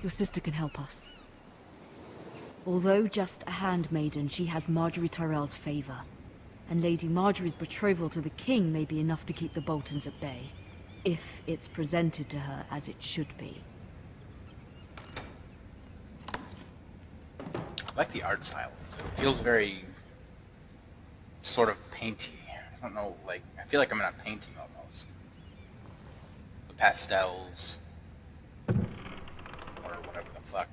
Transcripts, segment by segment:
Your sister can help us. Although just a handmaiden, she has Marjorie Tyrell's favor. And Lady Marjorie's betrothal to the king may be enough to keep the Boltons at bay. If it's presented to her as it should be. I like the art style. It feels very sort of painty. I don't know, like, I feel like I'm in a painting almost. The pastels. Or whatever the fuck.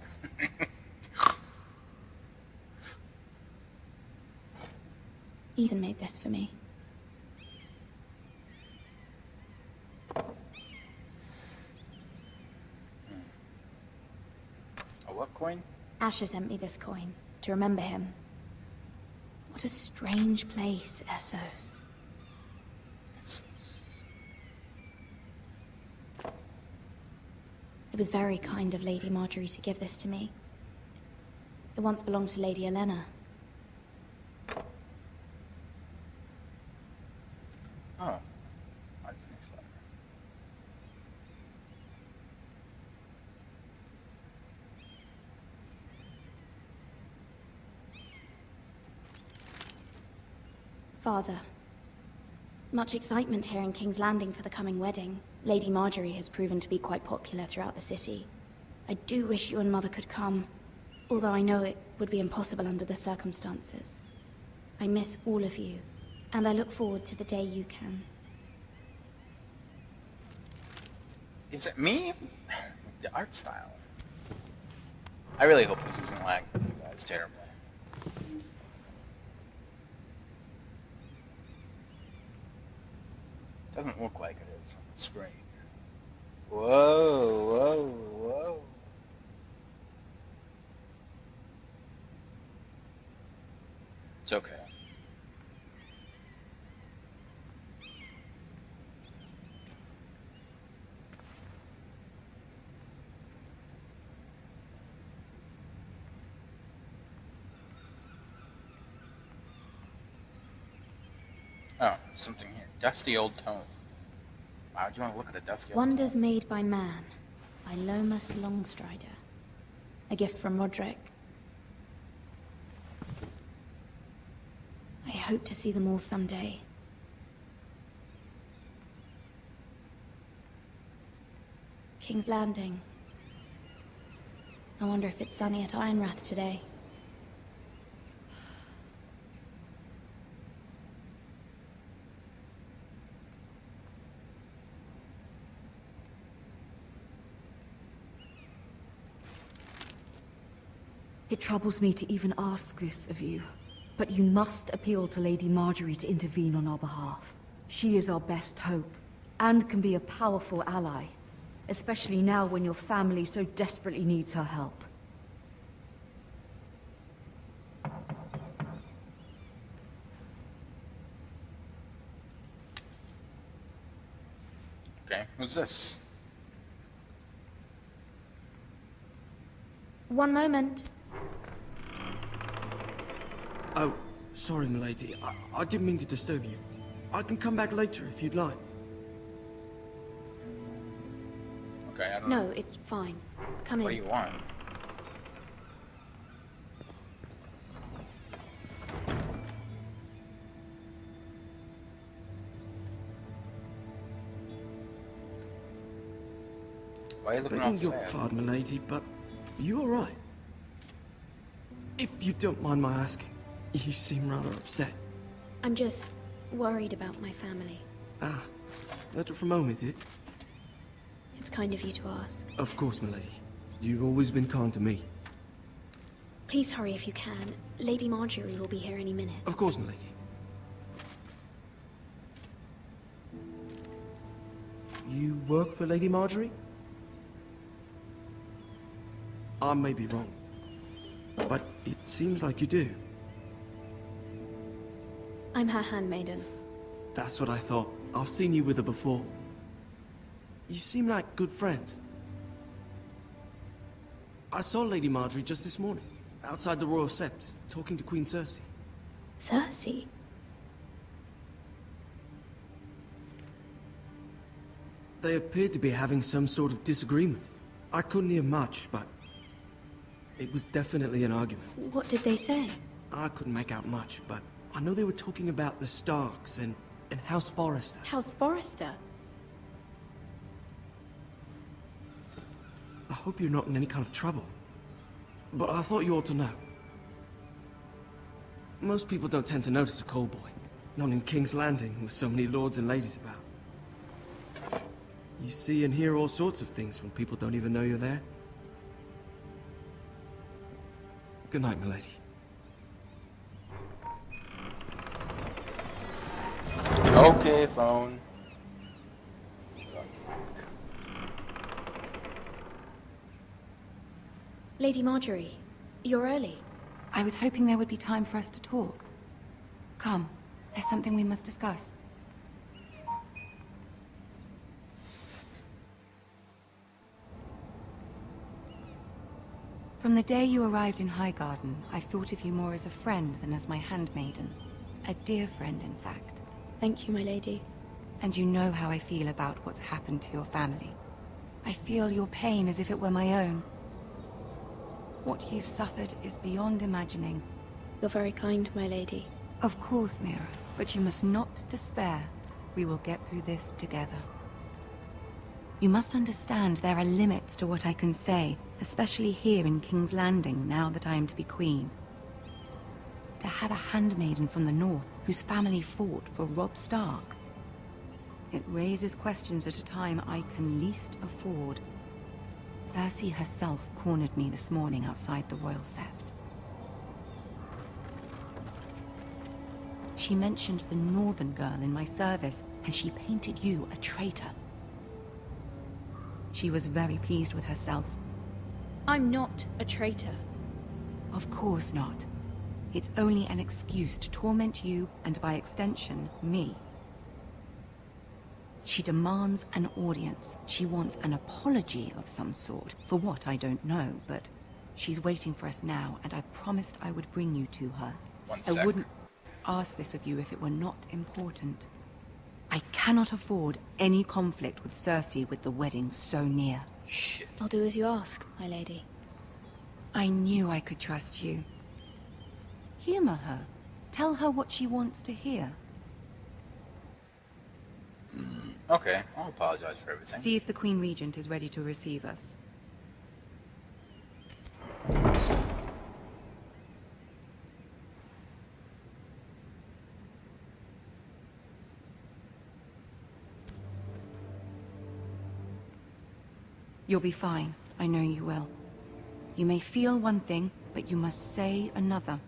Ethan made this for me. A what coin? Asher sent me this coin to remember him. What a strange place, Essos. It was very kind of Lady Marjorie to give this to me. It once belonged to Lady Elena. Oh. Unfinished letter. Father. Much excitement here in King's Landing for the coming wedding. Lady Marjorie has proven to be quite popular throughout the city. I do wish you and Mother could come, although I know it would be impossible under the circumstances. I miss all of you, and I look forward to the day you can. Is it me? The art style. I really hope this isn't lagging for you guys terribly. Doesn't look like it is on the screen. Whoa, whoa, whoa. It's okay. Oh, something here. Dusty old tome. Wow, do you want to look at a dusty old Wonders tome? Made by Man, by Lomas Longstrider. A gift from Roderick. I hope to see them all someday. King's Landing. I wonder if it's sunny at Ironrath today. It troubles me to even ask this of you, but you must appeal to Lady Marjorie to intervene on our behalf. She is our best hope, and can be a powerful ally, especially now when your family so desperately needs her help. Okay, who's this? One moment. Oh, sorry, milady. I didn't mean to disturb you. I can come back later if you'd like. Okay, I don't know. No, it's fine. Come in. What do you want? Why are you looking all Begging your sad? pardon, milady, but you all right? If you don't mind my asking, you seem rather upset. I'm just worried about my family. Ah, letter from home, is it? It's kind of you to ask. Of course, milady. You've always been kind to me. Please hurry if you can. Lady Marjorie will be here any minute. Of course, milady. You work for Lady Marjorie? I may be wrong, but it seems like you do. I'm her handmaiden. That's what I thought. I've seen you with her before. You seem like good friends. I saw Lady Marjorie just this morning, outside the Royal Sept, talking to Queen Cersei. Cersei? They appeared to be having some sort of disagreement. I couldn't hear much, but It was definitely an argument. What did they say? I couldn't make out much, but I know they were talking about the Starks and House Forrester. House Forrester? I hope you're not in any kind of trouble. But I thought you ought to know. Most people don't tend to notice a callboy. Not in King's Landing, with so many lords and ladies about. You see and hear all sorts of things when people don't even know you're there. Good night, milady. Okay, phone. Lady Marjorie, you're early. I was hoping there would be time for us to talk. Come, there's something we must discuss. From the day you arrived in Highgarden, I've thought of you more as a friend than as my handmaiden. A dear friend, in fact. Thank you, my lady. And you know how I feel about what's happened to your family. I feel your pain as if it were my own. What you've suffered is beyond imagining. You're very kind, my lady. Of course, Mira, but you must not despair. We will get through this together. You must understand there are limits to what I can say, especially here in King's Landing, now that I am to be queen. To have a handmaiden from the north whose family fought for Robb Stark. It raises questions at a time I can least afford. Cersei herself cornered me this morning outside the Royal Sept. She mentioned the northern girl in my service, and she painted you a traitor. She was very pleased with herself. I'm not a traitor. Of course not. It's only an excuse to torment you, and by extension, me. She demands an audience. She wants an apology of some sort, for what I don't know, but she's waiting for us now, and I promised I would bring you to her. One sec. I wouldn't ask this of you if it were not important. I cannot afford any conflict with Cersei with the wedding so near. Shit. I'll do as you ask, my lady. I knew I could trust you. Humor her. Tell her what she wants to hear. Okay, I'll apologize for everything. See if the Queen Regent is ready to receive us. You'll be fine. I know you will. You may feel one thing, but you must say another.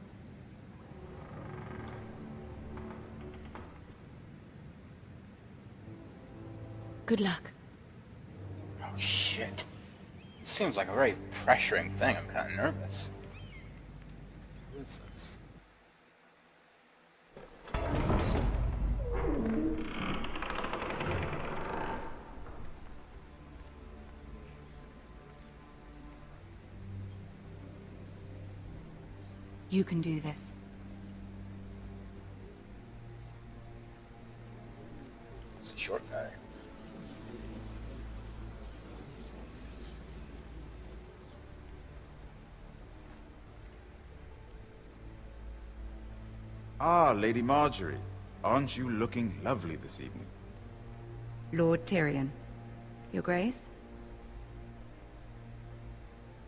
Good luck. Oh shit. This seems like a very pressuring thing. I'm kind of nervous. Who is this? You can do this. It's a short guy. Ah, Lady Marjorie. Aren't you looking lovely this evening? Lord Tyrion. Your Grace?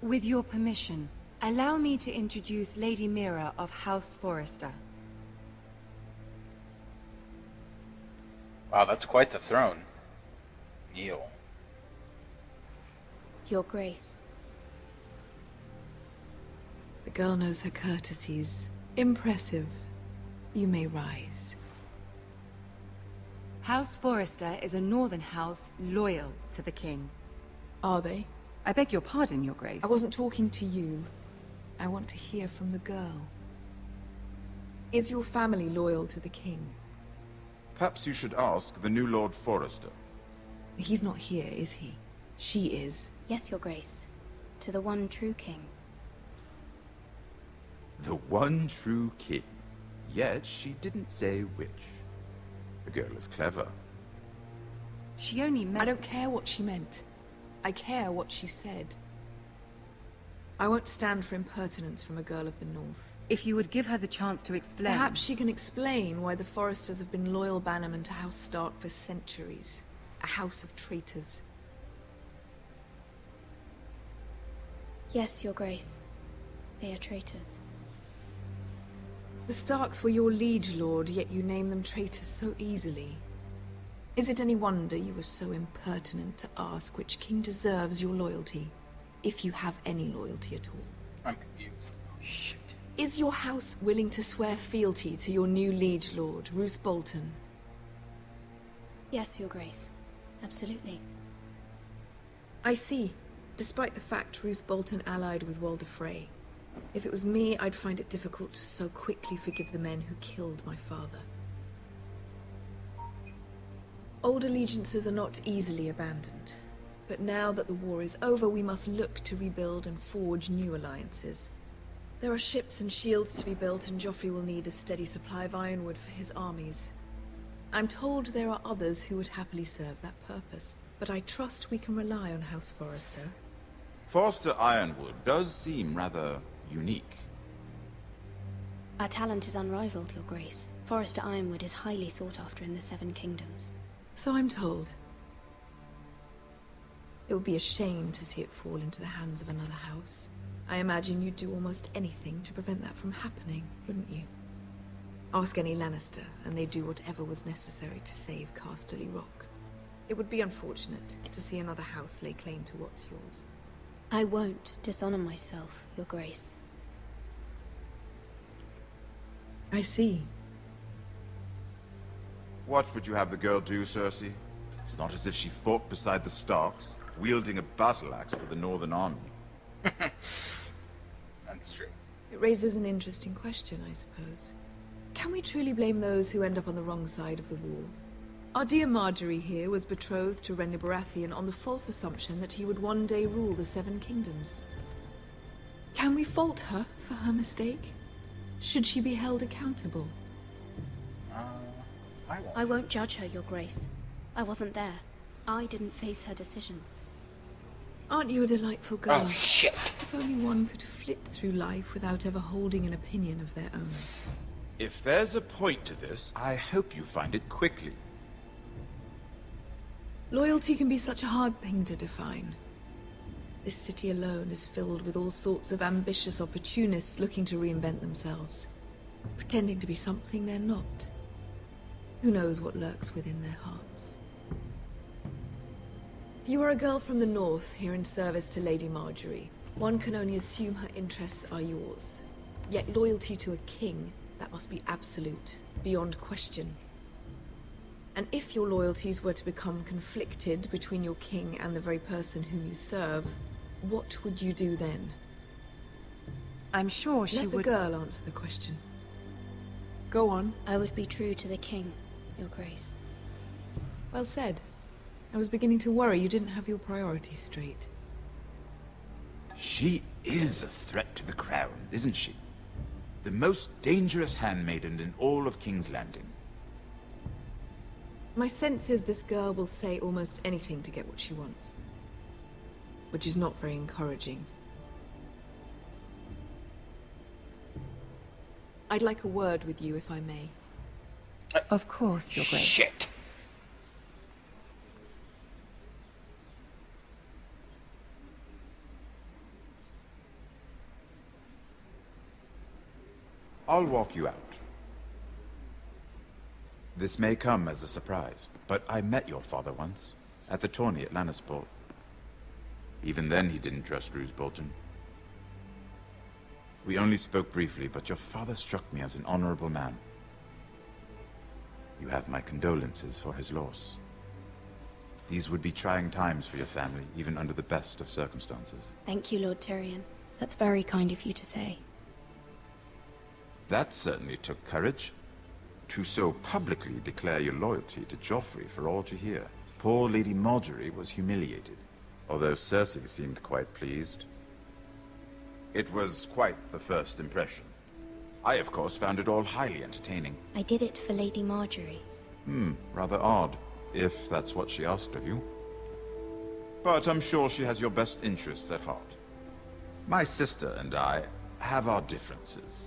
With your permission, allow me to introduce Lady Mira of House Forrester. Wow, that's quite the throne. Kneel. Your Grace. The girl knows her courtesies. Impressive. You may rise. House Forrester is a northern house loyal to the king. Are they? I beg your pardon, Your Grace. I wasn't talking to you. I want to hear from the girl. Is your family loyal to the king? Perhaps you should ask the new Lord Forrester. He's not here, is he? She is. Yes, Your Grace. To the one true king. The one true king. Yet she didn't say which. The girl is clever. She only meant... I don't care what she meant. I care what she said. I won't stand for impertinence from a girl of the North. If you would give her the chance to explain... Perhaps she can explain why the Foresters have been loyal bannermen to House Stark for centuries. A house of traitors. Yes, Your Grace. They are traitors. The Starks were your liege lord, yet you name them traitors so easily. Is it any wonder you were so impertinent to ask which king deserves your loyalty? If you have any loyalty at all. I'm confused. Oh, shit. Is your house willing to swear fealty to your new liege lord, Roose Bolton? Yes, Your Grace. Absolutely. I see. Despite the fact Roose Bolton allied with Walder Frey. If it was me, I'd find it difficult to so quickly forgive the men who killed my father. Old allegiances are not easily abandoned. But now that the war is over, we must look to rebuild and forge new alliances. There are ships and shields to be built, and Joffrey will need a steady supply of ironwood for his armies. I'm told there are others who would happily serve that purpose, but I trust we can rely on House Forrester. Forster Ironwood does seem rather unique. Our talent is unrivaled, Your Grace. Forrester Ironwood is highly sought after in the Seven Kingdoms. So I'm told. It would be a shame to see it fall into the hands of another house. I imagine you'd do almost anything to prevent that from happening, wouldn't you? Ask any Lannister, and they'd do whatever was necessary to save Casterly Rock. It would be unfortunate to see another house lay claim to what's yours. I won't dishonor myself, Your Grace. I see. What would you have the girl do, Cersei? It's not as if she fought beside the Starks, wielding a battle axe for the Northern Army. That's true. It raises an interesting question, I suppose. Can we truly blame those who end up on the wrong side of the war? Our dear Marjorie here was betrothed to Renly Baratheon on the false assumption that he would one day rule the Seven Kingdoms. Can we fault her for her mistake? Should she be held accountable? I won't judge her, Your Grace. I wasn't there. I didn't face her decisions. Aren't you a delightful girl? Oh, shit. If only one could flit through life without ever holding an opinion of their own. If there's a point to this, I hope you find it quickly. Loyalty can be such a hard thing to define. This city alone is filled with all sorts of ambitious opportunists looking to reinvent themselves, pretending to be something they're not. Who knows what lurks within their hearts? You are a girl from the north, here in service to Lady Marjorie. One can only assume her interests are yours. Yet loyalty to a king, that must be absolute, beyond question. And if your loyalties were to become conflicted between your king and the very person whom you serve, what would you do then? I'm sure she Let would... the girl answer the question. Go on. I would be true to the king, Your Grace. Well said. I was beginning to worry you didn't have your priorities straight. She is a threat to the crown, isn't she? The most dangerous handmaiden in all of King's Landing. My sense is this girl will say almost anything to get what she wants. Which is not very encouraging. I'd like a word with you, if I may. Of course, Your Grace. Shit. I'll walk you out. This may come as a surprise, but I met your father once, at the tourney at Lannisport. Even then he didn't trust Roose Bolton. We only spoke briefly, but your father struck me as an honorable man. You have my condolences for his loss. These would be trying times for your family, even under the best of circumstances. Thank you, Lord Tyrion. That's very kind of you to say. That certainly took courage. To so publicly declare your loyalty to Joffrey for all to hear. Poor Lady Marjorie was humiliated, although Cersei seemed quite pleased. It was quite the first impression. I, of course, found it all highly entertaining. I did it for Lady Marjorie. Rather odd, if that's what she asked of you. But I'm sure she has your best interests at heart. My sister and I have our differences.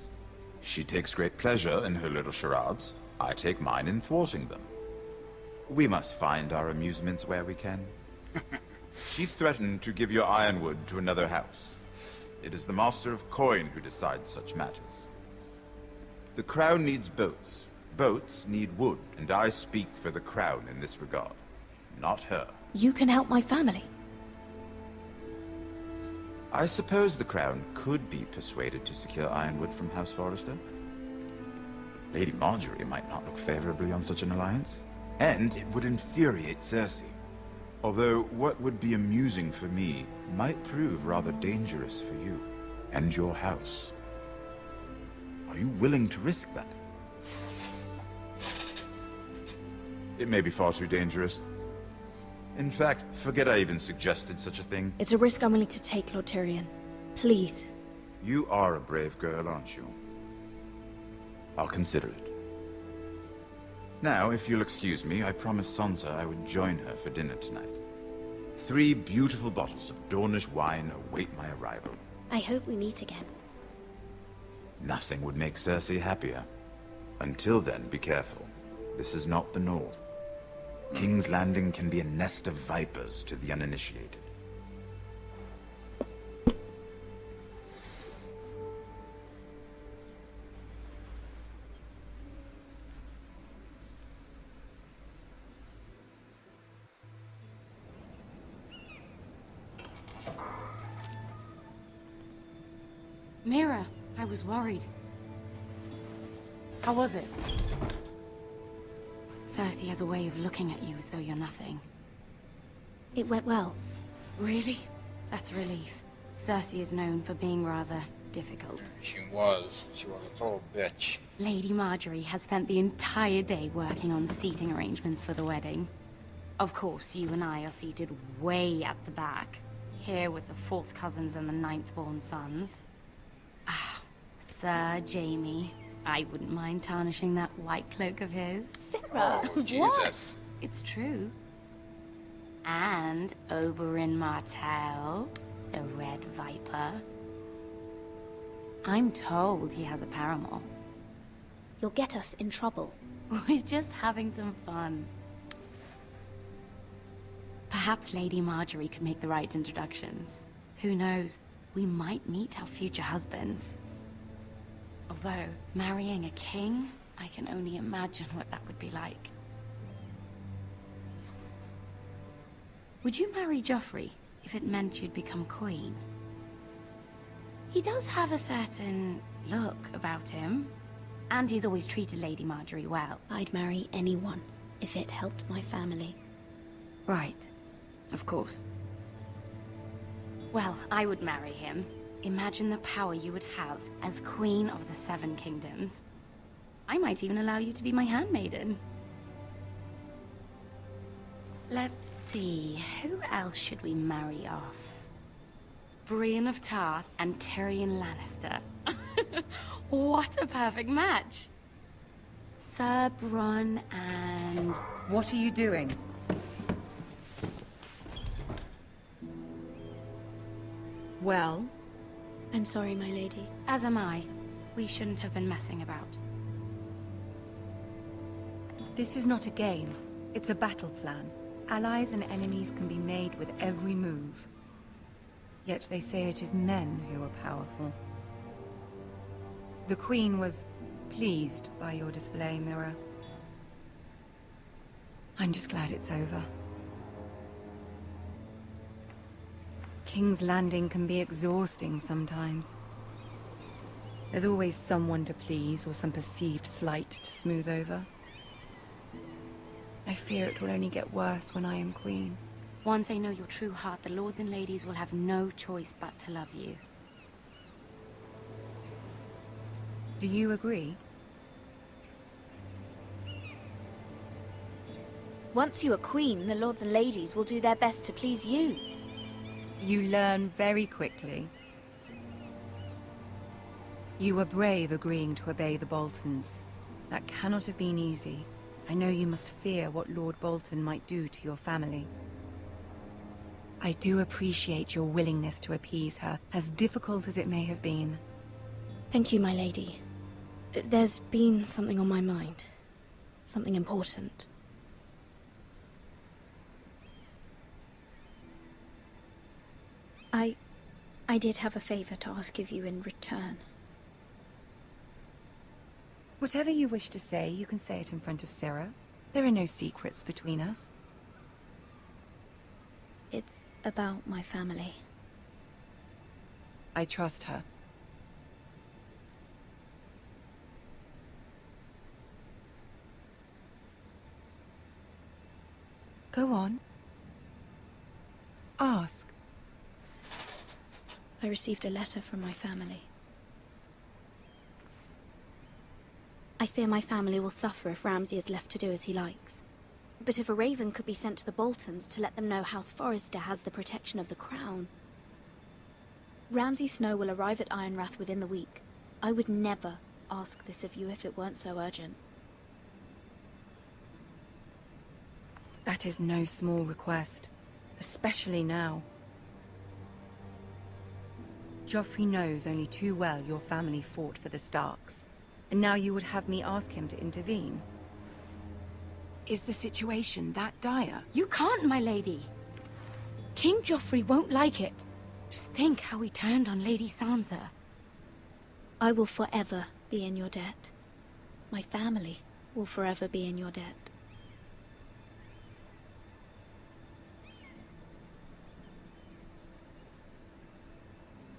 She takes great pleasure in her little charades. I take mine in thwarting them. We must find our amusements where we can. She threatened to give your ironwood to another house. It is the Master of Coin who decides such matters. The crown needs boats. Boats need wood, and I speak for the crown in this regard, not her. You can help my family. I suppose the crown could be persuaded to secure ironwood from House Forrester. Lady Marjorie might not look favorably on such an alliance, and it would infuriate Cersei. Although what would be amusing for me might prove rather dangerous for you and your house. Are you willing to risk that? It may be far too dangerous. In fact, forget I even suggested such a thing. It's a risk I'm willing to take, Lord Tyrion. Please. You are a brave girl, aren't you? I'll consider it. Now, if you'll excuse me, I promised Sansa I would join her for dinner tonight. 3 beautiful bottles of Dornish wine await my arrival. I hope we meet again. Nothing would make Cersei happier. Until then, be careful. This is not the North. King's Landing can be a nest of vipers to the uninitiated. Mira, I was worried. How was it? Cersei has a way of looking at you as though you're nothing. It went well. Really? That's a relief. Cersei is known for being rather difficult. She was a total bitch. Lady Marjorie has spent the entire day working on seating arrangements for the wedding. Of course, you and I are seated way at the back, here with the 4th cousins and the 9th-born sons. Ah, Sir Jaime. I wouldn't mind tarnishing that white cloak of his. Sarah, Oh, Jesus. It's true. And Oberyn Martell, the Red Viper. I'm told he has a paramour. You'll get us in trouble. We're just having some fun. Perhaps Lady Marjorie could make the right introductions. Who knows? We might meet our future husbands. Although, marrying a king, I can only imagine what that would be like. Would you marry Joffrey if it meant you'd become queen? He does have a certain look about him, and he's always treated Lady Marjorie well. I'd marry anyone if it helped my family. Right. Of course. Well, I would marry him. Imagine the power you would have as Queen of the 7 Kingdoms. I might even allow you to be my handmaiden. Let's see, who else should we marry off? Brienne of Tarth and Tyrion Lannister. What a perfect match! Sir Bronn and... What are you doing? Well? I'm sorry, my lady. As am I. We shouldn't have been messing about. This is not a game. It's a battle plan. Allies and enemies can be made with every move. Yet they say it is men who are powerful. The Queen was pleased by your display, Mira. I'm just glad it's over. King's Landing can be exhausting sometimes. There's always someone to please or some perceived slight to smooth over. I fear it will only get worse when I am queen. Once they know your true heart, the lords and ladies will have no choice but to love you. Do you agree? Once you are queen, the lords and ladies will do their best to please you. You learn very quickly. You were brave agreeing to obey the Boltons. That cannot have been easy. I know you must fear what Lord Bolton might do to your family. I do appreciate your willingness to appease her, as difficult as it may have been. Thank you, my lady. There's been something on my mind. Something important. I did have a favor to ask of you in return. Whatever you wish to say, you can say it in front of Sarah. There are no secrets between us. It's about my family. I trust her. Go on. Ask. I received a letter from my family. I fear my family will suffer if Ramsay is left to do as he likes. But if a raven could be sent to the Boltons to let them know House Forrester has the protection of the crown... Ramsay Snow will arrive at Ironrath within the week. I would never ask this of you if it weren't so urgent. That is no small request, especially now. Joffrey knows only too well your family fought for the Starks, and now you would have me ask him to intervene. Is the situation that dire? You can't, my lady. King Joffrey won't like it. Just think how he turned on Lady Sansa. I will forever be in your debt. My family will forever be in your debt.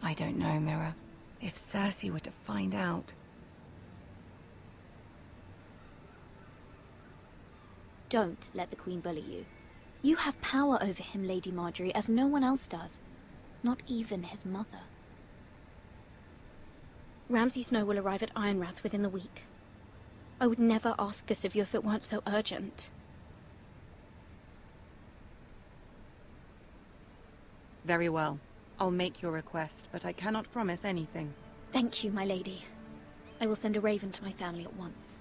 I don't know, Mira. If Cersei were to find out... Don't let the Queen bully you. You have power over him, Lady Marjorie, as no one else does. Not even his mother. Ramsay Snow will arrive at Ironrath within the week. I would never ask this of you if it weren't so urgent. Very well. I'll make your request, but I cannot promise anything. Thank you, my lady. I will send a raven to my family at once.